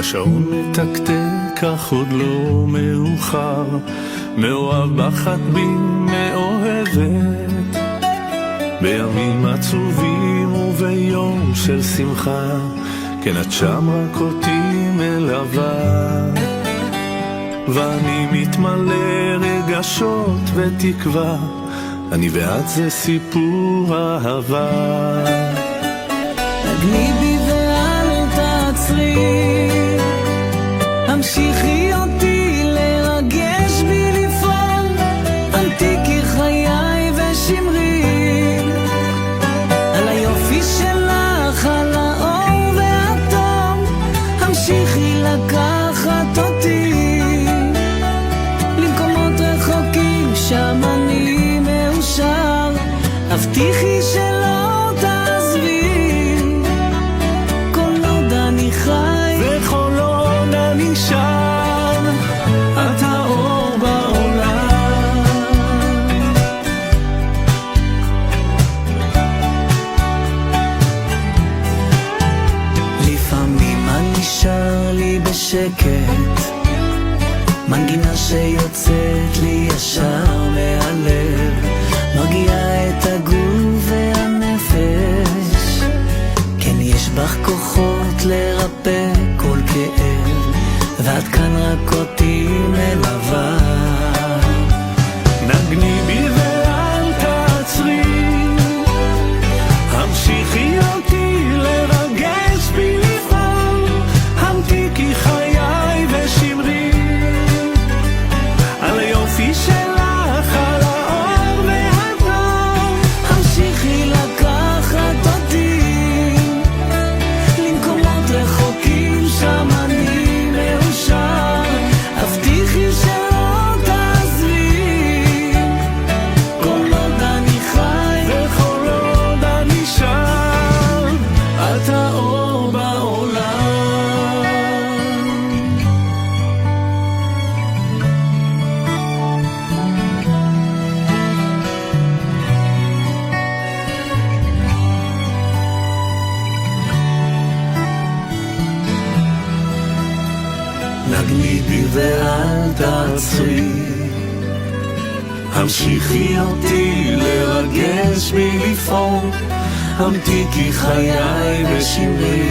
השעון מתקתק אך עוד לא מאוחר, מאוהב בחת בי מאוהבת, בימים עצובים וביום של שמחה, כן את שם רק אותי מלווה, ואני מתמלא רגשות ותקווה, אני ואת זה סיפור אהבה. נגני בי ואל תעצרי, המשיכי אותי לרגש בי לפעול, עתיקי חיי ושמרי על היופי שלך, על האור והטוב, המשיכי לקחת אותי למקומות רחוקים, שם אני מאושר, הבטיחי שלא תעזבי, כל עוד אני חי וכל עוד אני שם, את האור בעולם. לפעמים אני שר לי בשקט, מנגינה שיוצאת לי ישר מהלב, מרגיעה את הגוף והנפש, כן יש בך כוחות לרפא כל כאב, ואת כאן רק אותי מלווה. נגני בי ואל תעצרי, המשיכי אותי לרגש בי לפעול, המתיקי חיי ושמרי על היופי שלך, על האור והטוב, המשיכי לקחת אותי למקומות רחוקים, שם אני מאושר, הבטיחי שלא תעזבי, כל עוד אני חי וכל עוד אני שם, את האור בעולם. נגני בי ואל תעצרי, המשיכי אותי לרגש בי לפעול, המתיקי חיי ושמרי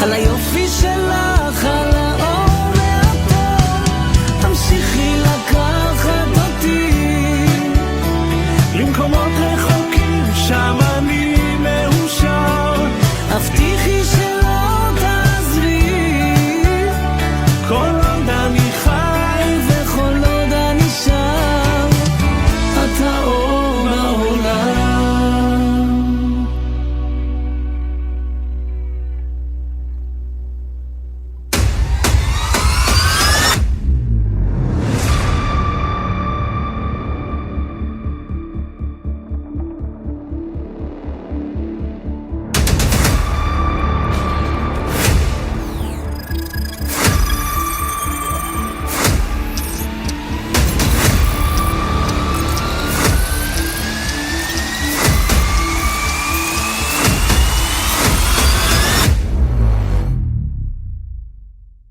על היופי שלך,